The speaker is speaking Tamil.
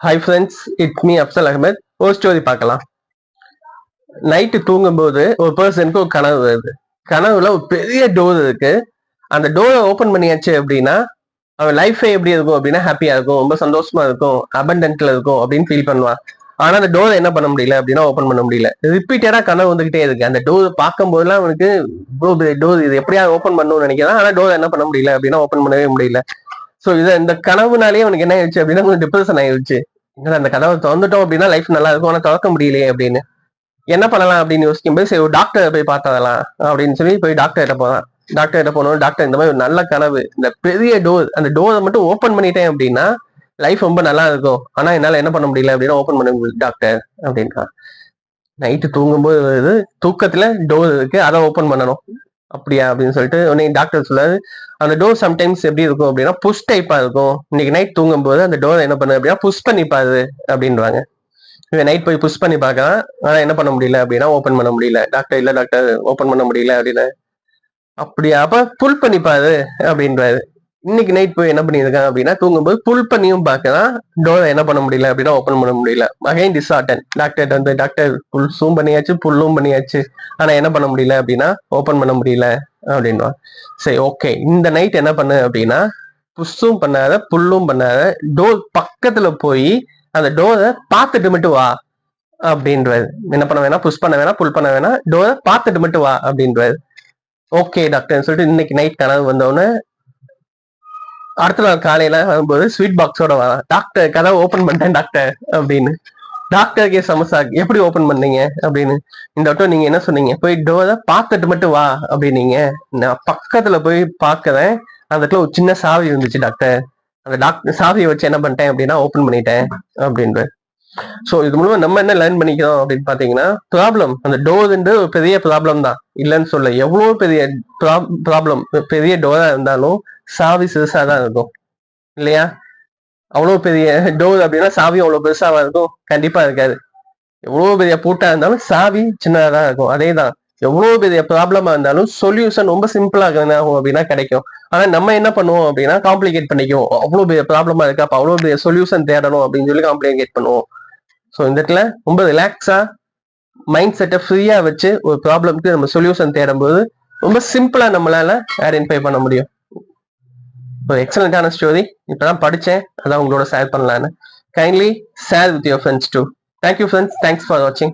Hi friends, it's me Afzal Ahmed. ஒரு ஸ்டோரி பார்க்கலாம். நைட்டு தூங்கும்போது ஒரு பர்சனுக்கு ஒரு கனவு வருது. கனவுல ஒரு பெரிய டோர் இருக்கு. அந்த டோரை ஓபன் பண்ணியாச்சு அப்படின்னா அவன் லைஃபே எப்படி இருக்கும் அப்படின்னா ஹாப்பியா இருக்கும், ரொம்ப சந்தோஷமா இருக்கும், அபண்டன்ட்ல இருக்கும் அப்படின்னு ஃபீல் பண்ணுவான். ஆனா அந்த டோரை என்ன பண்ண முடியல அப்படின்னா ஓபன் பண்ண முடியல. ரிப்பீட்டடா கனவு வந்துகிட்டே இருக்கு. அந்த டோர் பார்க்கும் போதெல்லாம் அவனுக்கு டோர் இது எப்படியா ஓபன் பண்ணணும்னு நினைக்கிறான். ஆனா டோர் என்ன பண்ண முடியல அப்படின்னா ஓபன் பண்ணவே முடியல. சோ இந்த கனவுனாலேயே அவனுக்கு என்ன ஆயிடுச்சு அப்படின்னா கொஞ்சம் டிப்ரெஷன் ஆயிடுச்சு. அந்த கதவை திறந்துட்டோம் அப்படின்னா லைஃப் நல்லா இருக்கும், ஆனா திறக்க முடியலையே அப்படின்னு என்ன பண்ணலாம் அப்படின்னு யோசிக்கும்போது சரி ஒரு டாக்டரை போய் பார்த்ததலாம் அப்படின்னு சொல்லி போய் டாக்டர் கிட்ட போறான். டாக்டர் கிட்ட போனோம். டாக்டர் இந்த மாதிரி ஒரு நல்ல கனவு, இந்த பெரிய டோர், அந்த டோரை மட்டும் ஓபன் பண்ணிட்டேன் அப்படின்னா லைஃப் ரொம்ப நல்லா இருக்கும், ஆனா என்னால என்ன பண்ண முடியல அப்படின்னா ஓபன் பண்ண முடியல டாக்டர் அப்படின்றான். நைட்டு தூங்கும்போது தூக்கத்துல டோர் இருக்கு, அதை ஓபன் பண்ணணும். அப்படியா அப்படின்னு சொல்லிட்டு உடனே டாக்டர் சொல்லாரு, அந்த டோர் சம்டைம்ஸ் எப்படி இருக்கும் அப்படின்னா புஷ் டைப்பா இருக்கும். இன்னைக்கு நைட் தூங்கும் போது அந்த டோர் என்ன பண்ணு அப்படின்னா புஷ் பண்ணி பாரு அப்படின்றாங்க. இவன் நைட் போய் புஷ் பண்ணி பார்க்கலாம், ஆனா என்ன பண்ண முடியல அப்படின்னா ஓபன் பண்ண முடியல. டாக்டர் இல்ல டாக்டர் ஓபன் பண்ண முடியல அப்படின்னு. அப்படியா, அப்ப புல் பண்ணி பாரு அப்படின்றாரு. இன்னைக்கு நைட் போய் என்ன பண்ணிருக்கான் அப்படின்னா தூங்கும்போது புல் பண்ணியும் பார்க்கலாம், டோரை என்ன பண்ண முடியல அப்படின்னா ஓபன் பண்ண முடியல. அகைன் டிஸ்ஆர்டன். டாக்டர் வந்து டாக்டர் புல் சூம் பண்ணியாச்சு, புல்லும் பண்ணியாச்சு, ஆனா என்ன பண்ண முடியல அப்படின்னா ஓபன் பண்ண முடியல அப்படின்னா. சரி ஓகே, இந்த நைட் என்ன பண்ணு அப்படின்னா புஷ்ஷும் பண்ணாத புல்லும் பண்ணாத டோர் பக்கத்துல போய் அந்த டோரை பார்த்துட்டு மட்டும் வா அப்படின்றாரு. என்ன பண்ண வேணா, புஷ் பண்ண வேணா, புல் பண்ண வேணா, டோரை பார்த்துட்டு மட்டும் வா அப்படின்றாரு. ஓகே டாக்டர் சொல்லிட்டு இன்னைக்கு நைட் கனவு வந்தோடனே அடுத்த நாள் காலையில வரும்போது ஸ்வீட் பாக்ஸோட வரான். டாக்டர் கதவை ஓபன் பண்ணிட்டேன் டாக்டர் அப்படின்னு. டாக்டருக்கே சமசா, எப்படி ஓபன் பண்ணீங்க அப்படின்னு. இந்த வட்டம் நீங்க என்ன சொன்னீங்க, போய் டோரை பார்த்துட்டு மட்டும் வா அப்படின்னீங்க. நான் பக்கத்துல போய் பார்க்கறேன், அந்த இடத்துல ஒரு சின்ன சாவி இருந்துச்சு டாக்டர். அந்த டாக்டர் சாவியை வச்சு என்ன பண்ணிட்டேன் அப்படின்னா ஓபன் பண்ணிட்டேன் அப்படின்ற. சோ இது மூலமா நம்ம என்ன லேர்ன் பண்ணிக்கிறோம் அப்படின்னு பாத்தீங்கன்னா, ப்ராப்ளம் அந்த டோர்ன்றது ஒரு பெரிய ப்ராப்ளம் தான், இல்லைன்னு சொல்ல. எவ்வளவு பெரிய ப்ராப்ளம், பெரிய டோரா இருந்தாலும் சாவி சிறுசா தான் இருக்கும் இல்லையா? அவ்வளவு பெரிய டோர் அப்படின்னா சாவி அவ்வளவு பெருசாவா இருக்கும்? கண்டிப்பா இருக்காது. எவ்வளவு பெரிய பூட்டா இருந்தாலும் சாவி சின்னதா தான் இருக்கும். அதேதான், எவ்வளவு பெரிய ப்ராப்ளமா இருந்தாலும் சொல்யூஷன் ரொம்ப சிம்பிளா ஆகும் அப்படின்னா கிடைக்கும். ஆனா நம்ம என்ன பண்ணுவோம் அப்படின்னா காம்ப்ளிகேட் பண்ணிக்குவோம். அவ்வளவு பெரிய ப்ராப்ளமா இருக்கு, அப்ப அவ்வளவு பெரிய சொல்யூஷன் தேடணும் அப்படின்னு சொல்லி காம்ப்ளிகேட் பண்ணுவோம். ஸோ இந்த இடத்துல ரொம்ப ரிலாக்ஸா மைண்ட் செட்டை ஃப்ரீயா வச்சு ஒரு ப்ராப்ளம்க்கு நம்ம சொல்யூஷன் தேடும்போது ரொம்ப சிம்பிளா நம்மளால ஐடென்டிஃபை பண்ண முடியும். ஒரு எக்ஸலண்டான ஸ்டோரி இப்பதான் படிச்சேன், அதான் உங்களோட ஷேர் பண்ணலான்னு. Kindly share with your friends too. Thank you friends, thanks for வாட்சிங்.